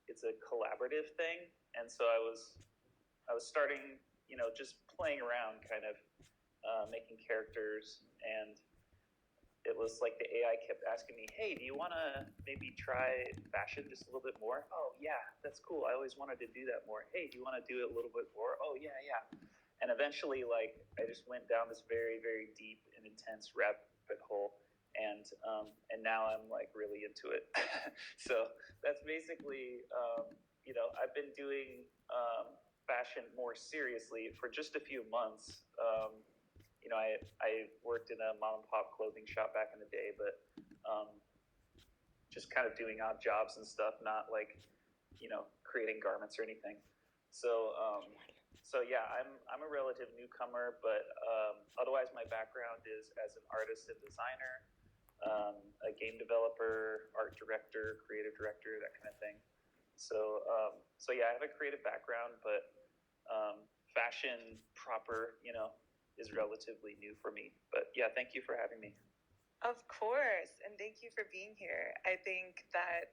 it's a collaborative thing, and so I was starting, just playing around, kind of making characters, and it was like the AI kept asking me, "Hey, do you want to maybe try fashion just a little bit more?" "Oh yeah, that's cool. I always wanted to do that more." "Hey, do you want to do it a little bit more?" "Oh yeah, yeah." And eventually, like, I just went down this very, very deep and intense rabbit hole, and now I'm like really into it. So that's basically, I've been doing fashion more seriously for just a few months. I worked in a mom and pop clothing shop back in the day, but um, just kind of doing odd jobs and stuff, not like, creating garments or anything. So, yeah, I'm a relative newcomer, but otherwise my background is as an artist and designer, a game developer, art director, creative director, that kind of thing. So yeah, I have a creative background, but fashion proper, is relatively new for me. But yeah, thank you for having me. Of course, and thank you for being here. I think that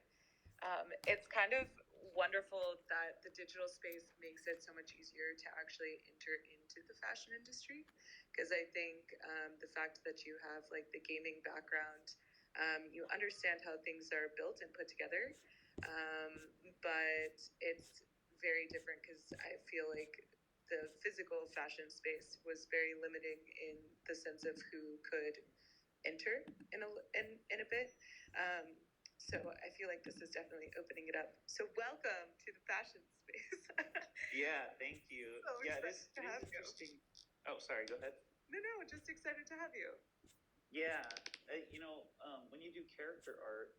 it's kind of wonderful that the digital space makes it so much easier to actually enter into the fashion industry, because I think the fact that you have like the gaming background, you understand how things are built and put together, but it's very different because I feel like the physical fashion space was very limiting in the sense of who could enter in a bit. Um, so I feel like this is definitely opening it up. So welcome to the fashion space. Yeah, thank you. So yeah, it excited is, to it is have you. interesting. Oh, sorry, go ahead. No, just excited to have you. Yeah, when you do character art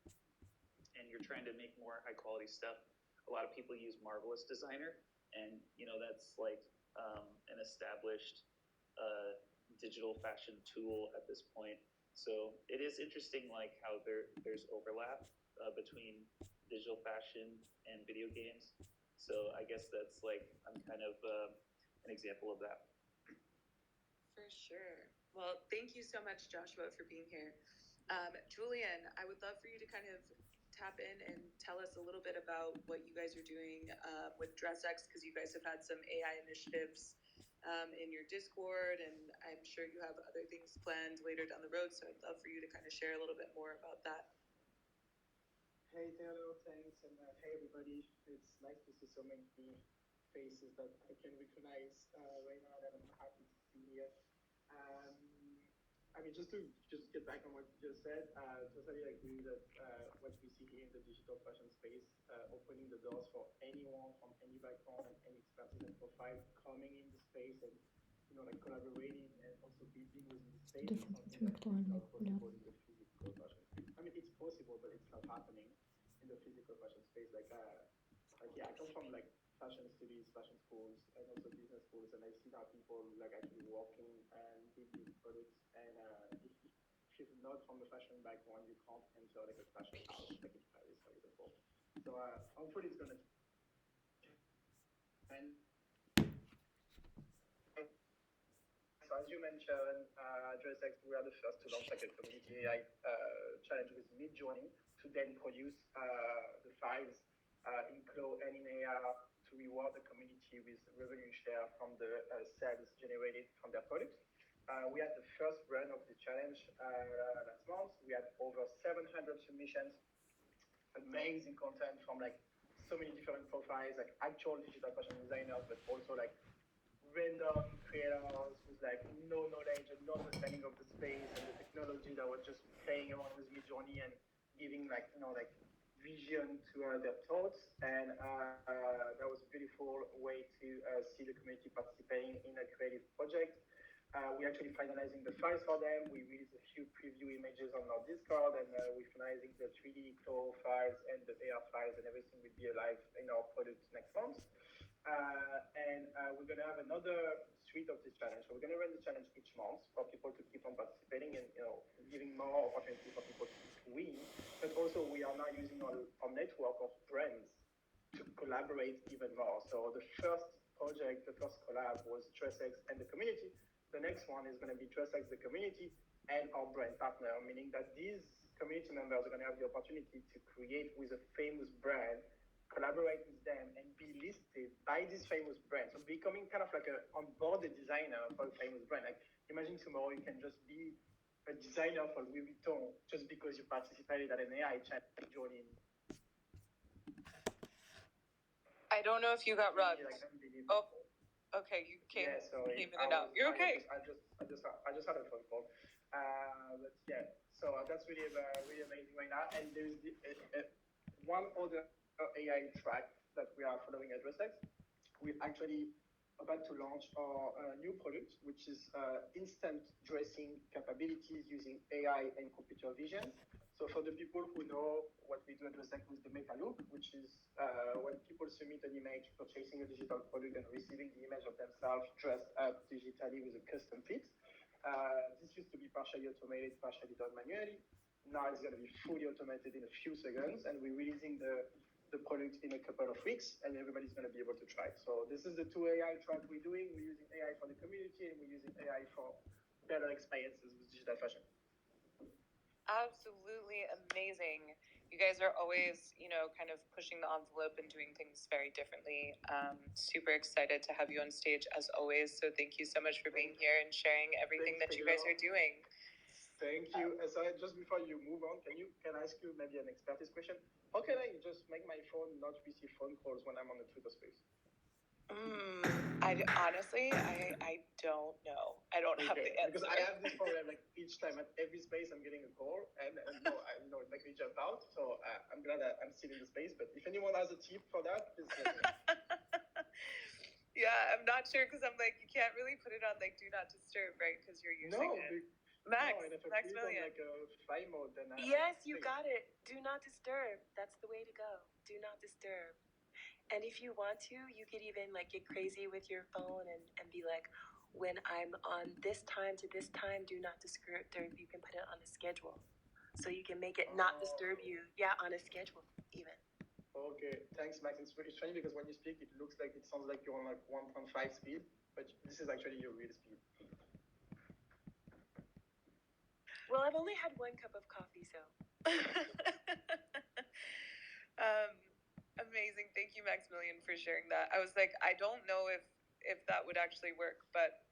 and you're trying to make more high quality stuff, a lot of people use Marvelous Designer, and that's like an established digital fashion tool at this point. So it is interesting, like how there's overlap between digital fashion and video games. So I guess that's like I'm kind of an example of that. For sure. Well, thank you so much, Joshua, for being here. Julian, I would love for you to kind of tap in and tell us a little bit about what you guys are doing with DressX, because you guys have had some AI initiatives in your Discord, and I'm sure you have other things planned later down the road. So I'd love for you to kind of share a little bit more about that. Hey Theodore, thanks, and hey everybody. It's nice to see so many faces that I can recognize right now that I'm happy to see here. Um, I mean, just get back on what you just said, totally agree that what we see here in the digital fashion space, opening the doors for anyone from any background and any expertise and profile coming in the space and like collaborating and also building within the space is something that is not possible in the physical fashion space. I mean, it's possible, but it's not happening in the physical fashion space. Yeah, I come from like fashion studies, fashion schools, and also business schools, and I see how people like actually working and building products. And if you're not from the fashion background, you can't enter like a fashion house, like in Paris, for example. So hopefully it's gonna. And so as you mentioned, DressX, we are the first to launch like a community AI challenge with Midjourney to then produce the files in Clo and in AR to reward the community with revenue share from the sales generated from their products. We had the first run of the challenge last month. We had over 700 submissions, amazing content from like so many different profiles, like actual digital fashion designers, but also like random creators with like no knowledge and no understanding of the space and the technology that was just playing around with Midjourney and giving like like vision to their thoughts. And that was a beautiful way to see the community participating in a creative project. We're actually finalizing the files for them. We released a few preview images on our Discord, and we're finalizing the 3D Clo files and the AR files, and everything will be alive in our product next month. And we're going to have another suite of this challenge. So we're going to run the challenge each month for people to keep on participating and giving more opportunity for people to win. But also we are now using our network of brands to collaborate even more. So the first project, the first collab was DressX and the community. The next one is going to be DressX, the community, and our brand partner, meaning that these community members are going to have the opportunity to create with a famous brand, collaborate by this famous brand. So becoming kind of like a onboarded designer for a famous brand. Like imagine tomorrow you can just be a designer for Louis Vuitton just because you participated at an AI challenge joining. I don't know if you got rugged. Like unbelievable. Oh, okay, you came Sorry. in and out. You're okay. I just had a phone call. But yeah, so that's really amazing right now. And there's one other AI track that we are following at DressX. We're actually about to launch our new product, which is instant dressing capabilities using AI and computer vision. So for the people who know what we do at DressX with the Meta Look, which is when people submit an image purchasing a digital product and receiving the image of themselves dressed up digitally with a custom fit. This used to be partially automated, partially done manually. Now it's going to be fully automated in a few seconds, and we're releasing the product in a couple of weeks, and everybody's going to be able to try it. So this is the two AI track we're doing. We're using AI for the community, and we're using AI for better experiences with digital fashion. Absolutely amazing. You guys are always, kind of pushing the envelope and doing things very differently. Super excited to have you on stage as always. So thank you so much for being here and sharing everything that you guys are doing. Thank you. So just before you move on, can I ask you maybe an expertise question? How can I just make my phone not receive phone calls when I'm on the Twitter space? I honestly don't know. I don't have the answer. Because I have this problem, like each time at every space I'm getting a call, and no, it makes me jump out. So I'm glad that I'm still in the space. But if anyone has a tip for that, please let me know. Yeah, I'm not sure because I'm like, you can't really put it on like do not disturb, right? Because you're using it. Maximilian. Like a fly mode, then yes, you got it. Do not disturb. That's the way to go. Do not disturb. And if you want to, you could even like get crazy with your phone and be like, when I'm on this time to this time, do not disturb. You can put it on a schedule. So you can make it not disturb you. Yeah, on a schedule even. Okay, thanks, Max. It's really funny because when you speak, it sounds like you're on like 1.5 speed, but this is actually your real speed. Well, I've only had one cup of coffee, so. Amazing. Thank you, Maximilian, for sharing that. I was like, I don't know if that would actually work, but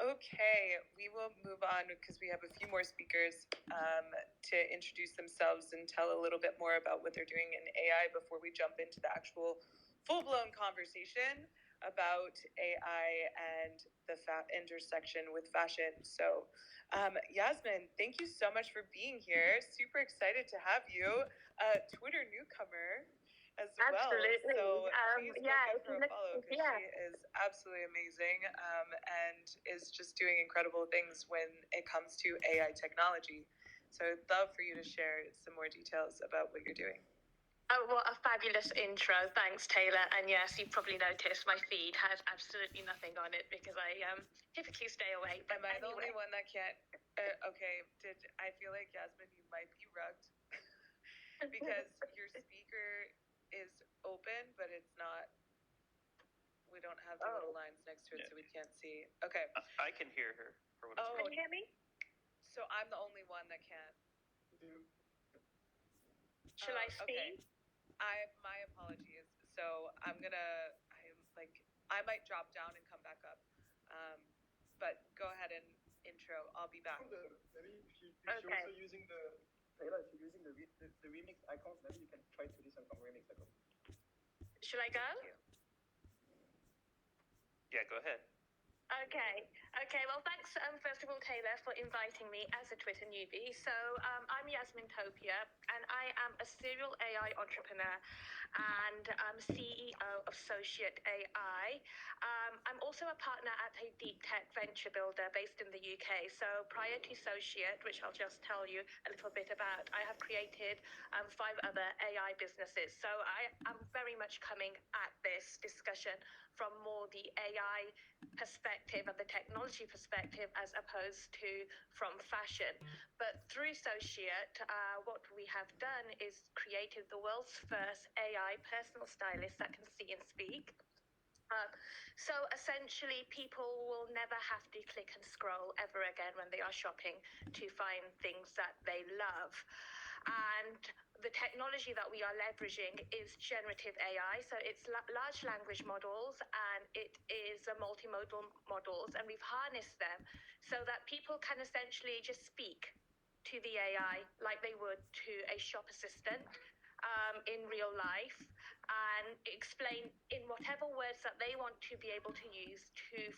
okay, we will move on because we have a few more speakers to introduce themselves and tell a little bit more about what they're doing in AI before we jump into the actual full-blown conversation about AI and the intersection with fashion. So, Yasmin, thank you so much for being here. Super excited to have you, Twitter newcomer as absolutely. well. So please if her a follow because she is absolutely amazing and is just doing incredible things when it comes to AI technology. So I'd love for you to share some more details about what you're doing. Oh, what a fabulous intro. Thanks, Taylor. And yes, you've probably noticed my feed has absolutely nothing on it because I typically stay away. But am I the only one that can't? Okay, I feel like, Yasmin, you might be rugged because your speaker is open, but it's not. We don't have the little lines next to it, so we can't see. Okay. I can hear her. For what it's can you hear me? So I'm the only one that can't. Shall I speak? Okay. My apologies. So I might drop down and come back up. But go ahead and intro. I'll be back. Maybe if you're also using Taylor, if you're using the remix icons, maybe you can try to listen from remix icons. Shall I go? Yeah, go ahead. Okay. Well, thanks, first of all, Taylor, for inviting me as a Twitter newbie. So I'm Yasmin Topia, and I am a serial AI entrepreneur and CEO of Sociate AI. I'm also a partner at a deep tech venture builder based in the UK. So prior to Sociate, which I'll just tell you a little bit about, I have created 5 other AI businesses. So I am very much coming at this discussion from more the AI perspective and the technology perspective as opposed to from fashion. But through Sociate, what we have done is created the world's first AI personal stylist that can see and speak. So essentially, people will never have to click and scroll ever again when they are shopping to find things that they love. And the technology that we are leveraging is generative AI. So it's large language models and it is a multimodal models, and we've harnessed them so that people can essentially just speak to the AI like they would to a shop assistant in real life, and explain in whatever words that they want to be able to use to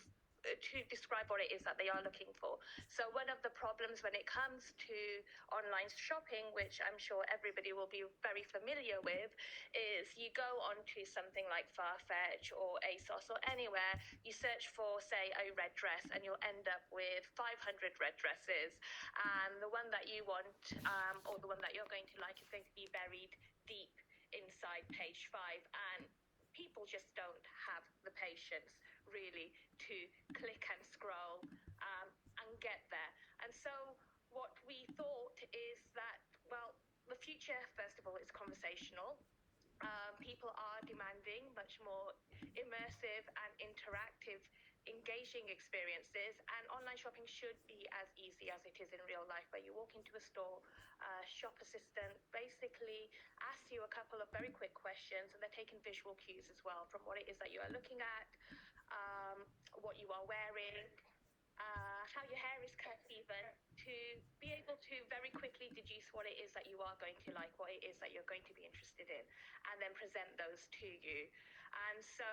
describe what it is that they are looking for. So one of the problems when it comes to online shopping, which I'm sure everybody will be very familiar with, is you go onto something like Farfetch or ASOS or anywhere, you search for, say, a red dress, and you'll end up with 500 red dresses. And the one that you want, or the one that you're going to like, is going to be buried deep inside page 5. And people just don't have the patience really to click and scroll and get there. And so what we thought is that, well, the future, first of all, is conversational. People are demanding much more immersive and interactive, engaging experiences, and online shopping should be as easy as it is in real life, where you walk into a store, shop assistant basically asks you a couple of very quick questions, and they're taking visual cues as well from what it is that you are looking at, what you are wearing, how your hair is cut, even, to be able to very quickly deduce what it is that you are going to like, what it is that you're going to be interested in, and then present those to you. And so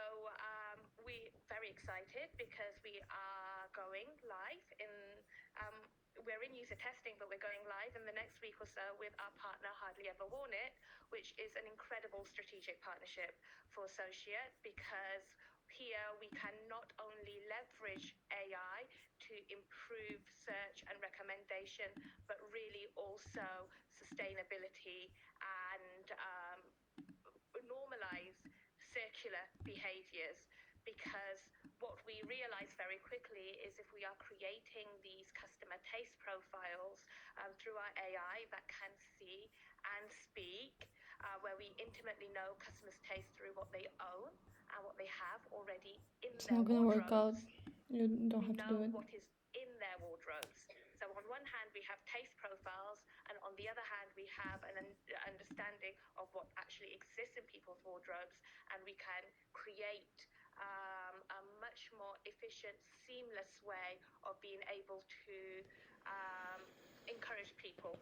we're very excited because we are going live in, we're in user testing, but we're going live in the next week or so with our partner Hardly Ever Worn It, which is an incredible strategic partnership for Sociate, because here we can not only leverage AI to improve search and recommendation, but really also sustainability and normalize circular behaviors. Because what we realize very quickly is if we are creating these customer taste profiles through our AI that can see and speak, where we intimately know customers' taste through what they own and what they have already in It's their not gonna work out. wardrobes. You don't We have to do know it. what is in their wardrobes. So on one hand, we have taste profiles, and on the other hand, we have an understanding of what actually exists in people's wardrobes, and we can create a much more efficient, seamless way of being able to encourage people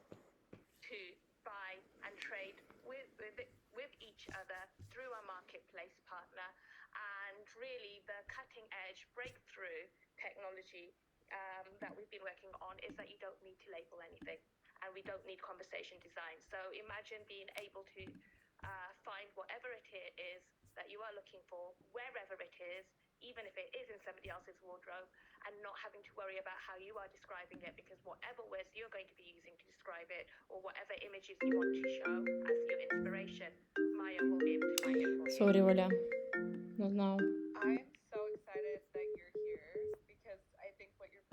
to buy and trade with each other through our marketplace partner. And really the cutting edge breakthrough technology that we've been working on is that you don't need to label anything, and we don't need conversation design. So imagine being able to find whatever it is that you are looking for, wherever it is, even if it is in somebody else's wardrobe, and not having to worry about how you are describing it, because whatever words you're going to be using to describe it, or whatever images you want to show as your inspiration, Maya will be able to find it for you. Sorry, Оля. Not now. I'm